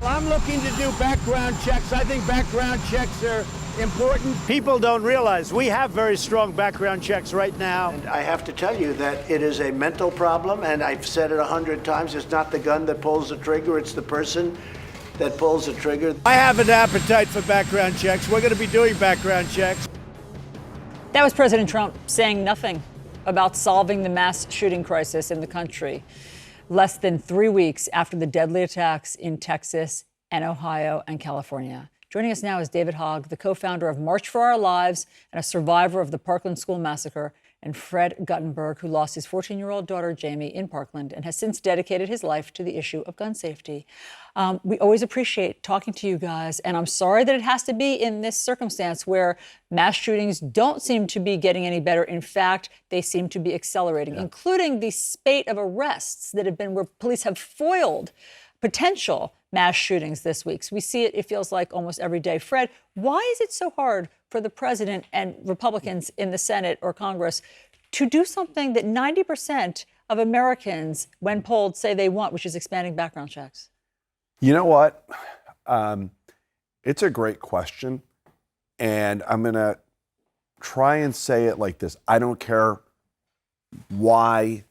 I'm looking to do background checks. I think background checks are important. People don't realize we have very strong background checks right now. And I have to tell you that it is a mental problem, and I've said it 100 times. It's not the gun that pulls the trigger, it's the person that pulls the trigger. I have an appetite for background checks. We're going to be doing background checks. That was President Trump saying nothing about solving the mass shooting crisis in the country, less than 3 weeks after the deadly attacks in Texas and Ohio and California. Joining us now is David Hogg, the co-founder of March for Our Lives and a survivor of the Parkland School Massacre, and Fred Guttenberg, who lost his 14-year-old daughter, Jamie, in Parkland and has since dedicated his life to the issue of gun safety. We always appreciate talking to you guys, and I'm sorry that it has to be in this circumstance where mass shootings don't seem to be getting any better. In fact, they seem to be accelerating, including the spate of arrests that have been where police have foiled potential mass shootings this week. So we see it, it feels like, almost every day. Fred, why is it so hard for the president and Republicans in the Senate or Congress to do something that 90% of Americans, when polled, say they want, which is expanding background checks? You know what? It's a great question. And I'm going to try and say it like this. I don't care why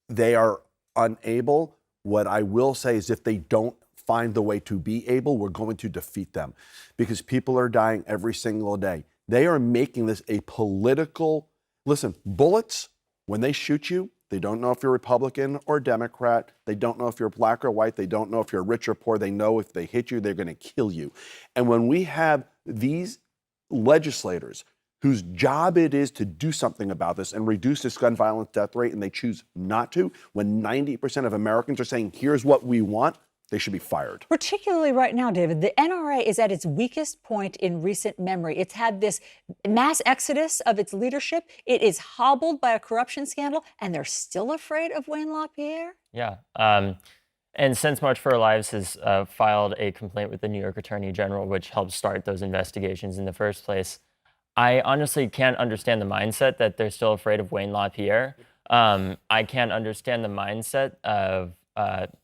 they are unable. What I will say is if they don't find the way to be able, we're going to defeat them because people are dying every single day. They are making this a political, listen, bullets, when they shoot you, they don't know if you're Republican or Democrat. They don't know if you're black or white. They don't know if you're rich or poor. They know if they hit you, they're going to kill you. And when we have these legislators whose job it is to do something about this and reduce this gun violence death rate, and they choose not to, when 90% of Americans are saying, here's what we want, they should be fired. Particularly right now, David, the NRA is at its weakest point in recent memory. It's had this mass exodus of its leadership. It is hobbled by a corruption scandal, and they're still afraid of Wayne LaPierre? Yeah. And since March for Our Lives has filed a complaint with the New York Attorney General, which helped start those investigations in the first place, I honestly can't understand the mindset that they're still afraid of Wayne LaPierre. I can't understand the mindset of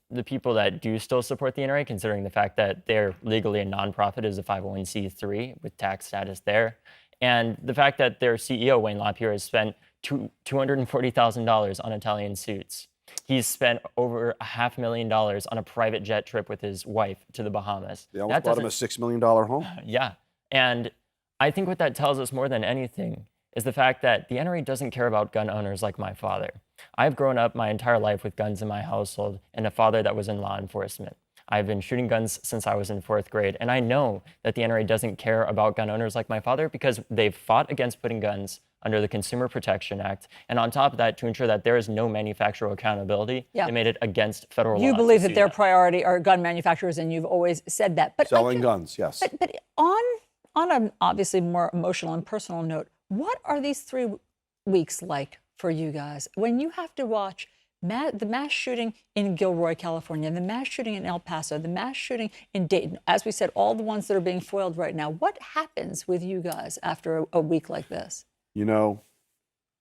the people that do still support the NRA, considering the fact that they're legally a nonprofit as a 501c3 with tax status there. And the fact that their CEO, Wayne LaPierre, has spent $240,000 on Italian suits. He's spent over $500,000 on a private jet trip with his wife to the Bahamas. They almost bought him a $6 million home. Yeah. And I think what that tells us more than anything is the fact that the NRA doesn't care about gun owners like my father. I've grown up my entire life with guns in my household and a father that was in law enforcement. I've been shooting guns since I was in 4th grade, and I know that the NRA doesn't care about gun owners like my father because they've fought against putting guns under the Consumer Protection Act, and on top of that, to ensure that there is no manufacturer accountability, they made it against federal law. You believe that their priority are gun manufacturers, and you've always said that. But selling guns, yes. But on an obviously more emotional and personal note, what are these 3 weeks like for you guys when you have to watch the mass shooting in Gilroy, California, the mass shooting in El Paso, the mass shooting in Dayton, as we said, all the ones that are being foiled right now? What happens with you guys after a week like this? You know,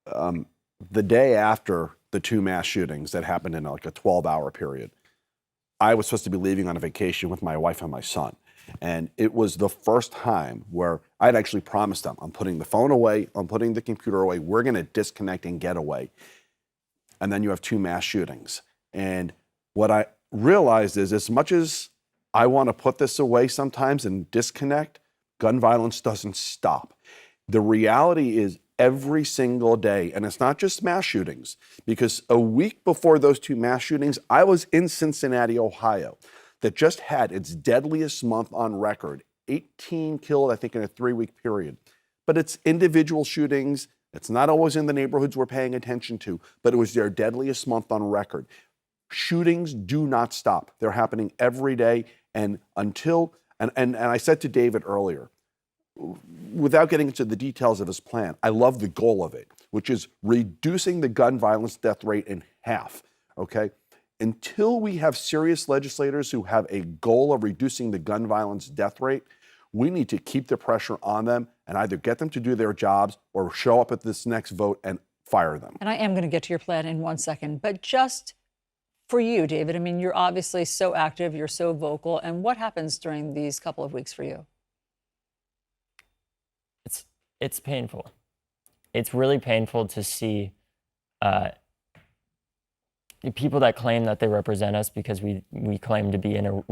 the day after the 2 mass shootings that happened in like a 12-hour period, I was supposed to be leaving on a vacation with my wife and my son. And it was the first time where I'd actually promised them, I'm putting the phone away, I'm putting the computer away, we're going to disconnect and get away. And then you have 2 mass shootings. And what I realized is, as much as I want to put this away sometimes and disconnect, gun violence doesn't stop. The reality is every single day, and it's not just mass shootings, because a week before those 2 mass shootings, I was in Cincinnati, Ohio, that just had its deadliest month on record, 18 killed, I think, in a 3-week period. But it's individual shootings. It's not always in the neighborhoods we're paying attention to, but it was their deadliest month on record. Shootings do not stop. They're happening every day. And until, and I said to David earlier, without getting into the details of his plan, I love the goal of it, which is reducing the gun violence death rate in half, okay? Until we have serious legislators who have a goal of reducing the gun violence death rate, we need to keep the pressure on them and either get them to do their jobs or show up at this next vote and fire them. And I am going to get to your plan in 1 second, but just for you, David? I mean, you're obviously so active, you're so vocal. And what happens during these couple of weeks for you? It's painful. It's really painful to see people that claim that they represent us because we claim to be in a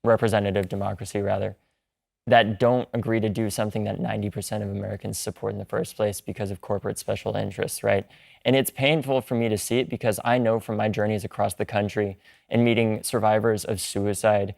representative democracy, rather, that don't agree to do something that 90% of Americans support in the first place because of corporate special interests, right? And it's painful for me to see it because I know from my journeys across the country and meeting survivors of suicide,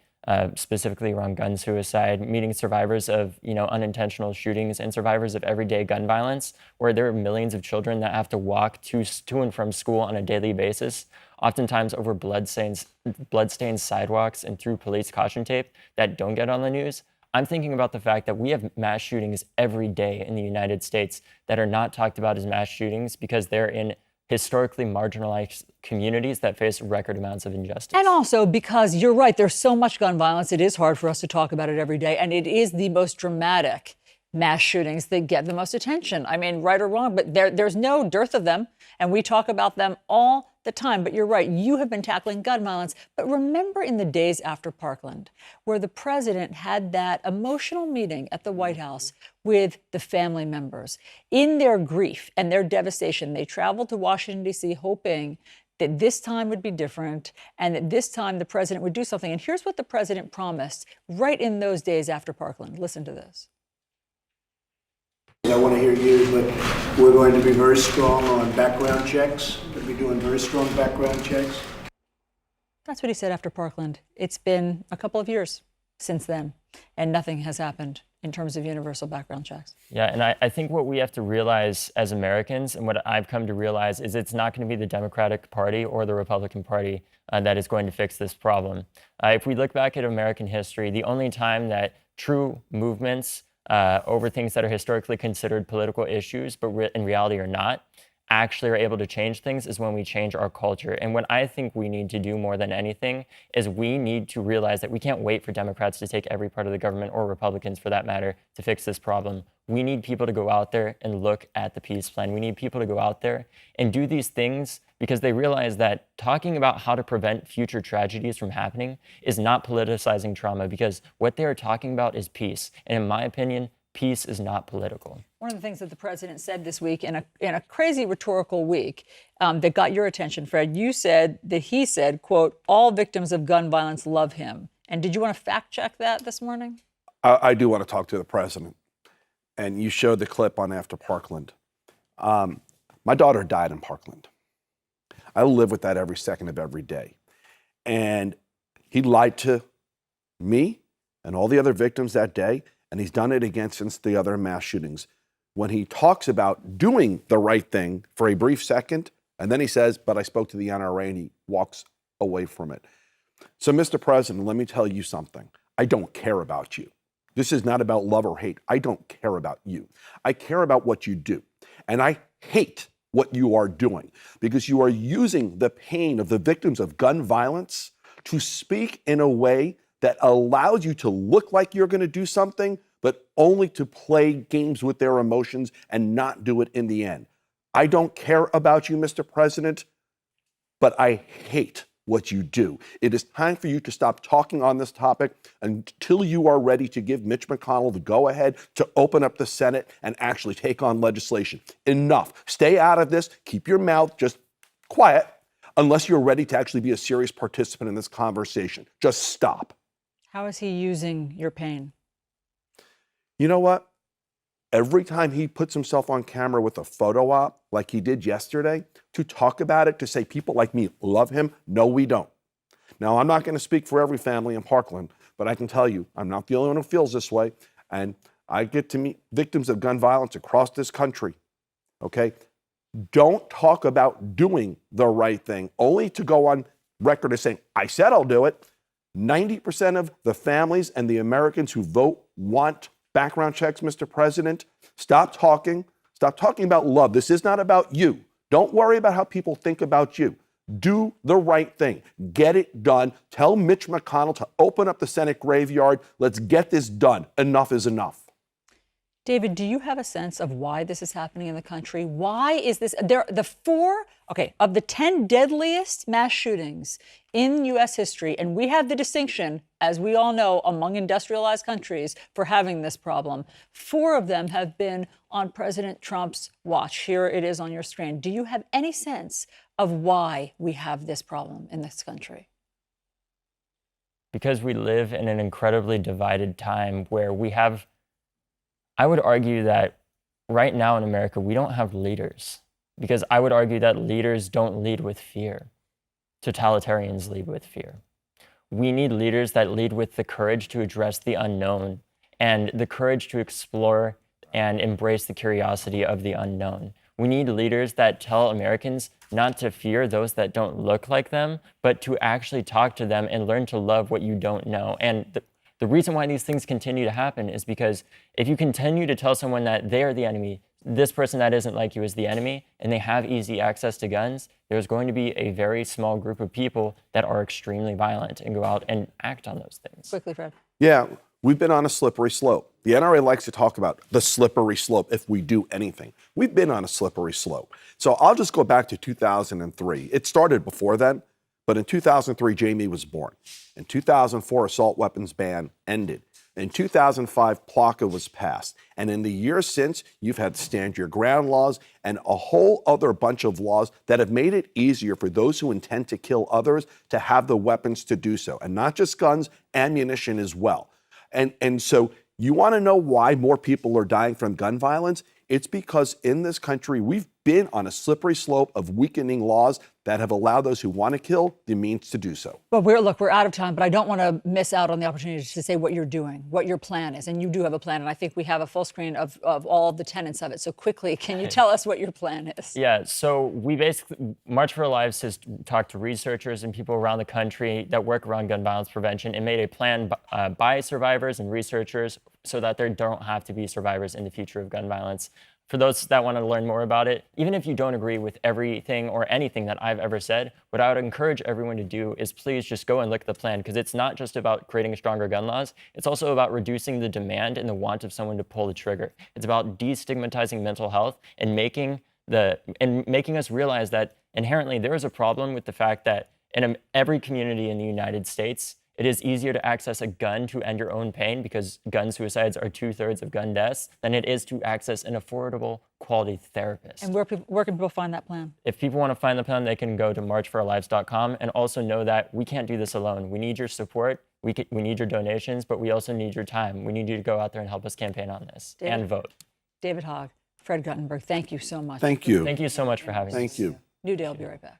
specifically around gun suicide, meeting survivors of unintentional shootings and survivors of everyday gun violence, where there are millions of children that have to walk to and from school on a daily basis, oftentimes over bloodstained sidewalks and through police caution tape that don't get on the news. I'm thinking about the fact that we have mass shootings every day in the United States that are not talked about as mass shootings because they're in historically marginalized communities that face record amounts of injustice. And also because you're right, there's so much gun violence, it is hard for us to talk about it every day. And it is the most dramatic mass shootings that get the most attention. I mean, right or wrong, but there's no dearth of them. And we talk about them all the time. But you're right, you have been tackling gun violence. But remember in the days after Parkland, where the president had that emotional meeting at the White House with the family members. In their grief and their devastation, they traveled to Washington, D.C., hoping that this time would be different and that this time the president would do something. And here's what the president promised right in those days after Parkland. Listen to this. I want to hear you, but we're going to be very strong on background checks. We're going to be doing very strong background checks. That's what he said after Parkland. It's been a couple of years since then, and nothing has happened in terms of universal background checks. Yeah, and I think what we have to realize as Americans, and what I've come to realize, is it's not going to be the Democratic Party or the Republican Party that is going to fix this problem. If we look back at American history, the only time that true movements over things that are historically considered political issues, but in reality are not, actually are able to change things is when we change our culture. And what I think we need to do more than anything is we need to realize that we can't wait for Democrats to take every part of the government, or Republicans for that matter, to fix this problem. We need people to go out there and look at the peace plan. We need people to go out there and do these things because they realize that talking about how to prevent future tragedies from happening is not politicizing trauma, because what they are talking about is peace. And in my opinion, peace is not political. One of the things that the president said this week in a crazy rhetorical week that got your attention, Fred, you said that he said, quote, all victims of gun violence love him. And did you want to fact check that this morning? I do want to talk to the president. And you showed the clip on after Parkland. My daughter died in Parkland. I live with that every second of every day. And he lied to me and all the other victims that day. And he's done it again since the other mass shootings. When he talks about doing the right thing for a brief second, and then he says, but I spoke to the NRA, and he walks away from it. So, Mr. President, let me tell you something. I don't care about you. This is not about love or hate. I don't care about you. I care about what you do. And I hate what you are doing, because you are using the pain of the victims of gun violence to speak in a way that allows you to look like you're going to do something, but only to play games with their emotions and not do it in the end. I don't care about you, Mr. President, but I hate what you do. It is time for you to stop talking on this topic until you are ready to give Mitch McConnell the go-ahead to open up the Senate and actually take on legislation. Enough. Stay out of this. Keep your mouth just quiet unless you're ready to actually be a serious participant in this conversation. Just stop. How is he using your pain? You know what? Every time he puts himself on camera with a photo op, like he did yesterday, to talk about it, to say people like me love him, no, we don't. Now, I'm not going to speak for every family in Parkland, but I can tell you, I'm not the only one who feels this way. And I get to meet victims of gun violence across this country, okay? Don't talk about doing the right thing, only to go on record as saying, I said I'll do it. 90% of the families and the Americans who vote want background checks, Mr. President. Stop talking. Stop talking about love. This is not about you. Don't worry about how people think about you. Do the right thing. Get it done. Tell Mitch McConnell to open up the Senate graveyard. Let's get this done. Enough is enough. David, do you have a sense of why this is happening in the country? Why is this? Of the 10 deadliest mass shootings in U.S. history, and we have the distinction, as we all know, among industrialized countries for having this problem. 4 of them have been on President Trump's watch. Here it is on your screen. Do you have any sense of why we have this problem in this country? Because we live in an incredibly divided time where we have, I would argue that right now in America, we don't have leaders. Because I would argue that leaders don't lead with fear. Totalitarians lead with fear. We need leaders that lead with the courage to address the unknown and the courage to explore and embrace the curiosity of the unknown. We need leaders that tell Americans not to fear those that don't look like them, but to actually talk to them and learn to love what you don't know. And the reason why these things continue to happen is because if you continue to tell someone that they are the enemy, this person that isn't like you is the enemy, and they have easy access to guns, there's going to be a very small group of people that are extremely violent and go out and act on those things. Quickly, Fred. Yeah, we've been on a slippery slope. The NRA likes to talk about the slippery slope if we do anything. We've been on a slippery slope. So I'll just go back to 2003. It started before then, but in 2003, Jamie was born. In 2004, assault weapons ban ended. In 2005, PLCA was passed. And in the years since, you've had stand your ground laws and a whole other bunch of laws that have made it easier for those who intend to kill others to have the weapons to do so. And not just guns, ammunition as well. And so you want to know why more people are dying from gun violence? It's because in this country, we've been on a slippery slope of weakening laws that have allowed those who want to kill the means to do so. But we're out of time, but I don't want to miss out on the opportunity to say what you're doing, what your plan is. And you do have a plan, and I think we have a full screen of all of the tenets of it. So quickly, can you tell us what your plan is? Yeah, so we basically, March for Our Lives has talked to researchers and people around the country that work around gun violence prevention and made a plan by survivors and researchers so that there don't have to be survivors in the future of gun violence. For those that want to learn more about it, even if you don't agree with everything or anything that I've ever said, what I would encourage everyone to do is please just go and look at the plan, because it's not just about creating stronger gun laws. It's also about reducing the demand and the want of someone to pull the trigger. It's about destigmatizing mental health and making us realize that inherently there is a problem with the fact that in every community in the United States, it is easier to access a gun to end your own pain, because gun suicides are 2/3 of gun deaths, than it is to access an affordable, quality therapist. And where can people find that plan? If people want to find the plan, they can go to marchforourlives.com, and also know that we can't do this alone. We need your support. We need your donations, but we also need your time. We need you to go out there and help us campaign on this and vote. David Hogg, Fred Guttenberg, thank you so much. Thank you. Thank you so much for having us. Thank you. New Day, I'll be right back.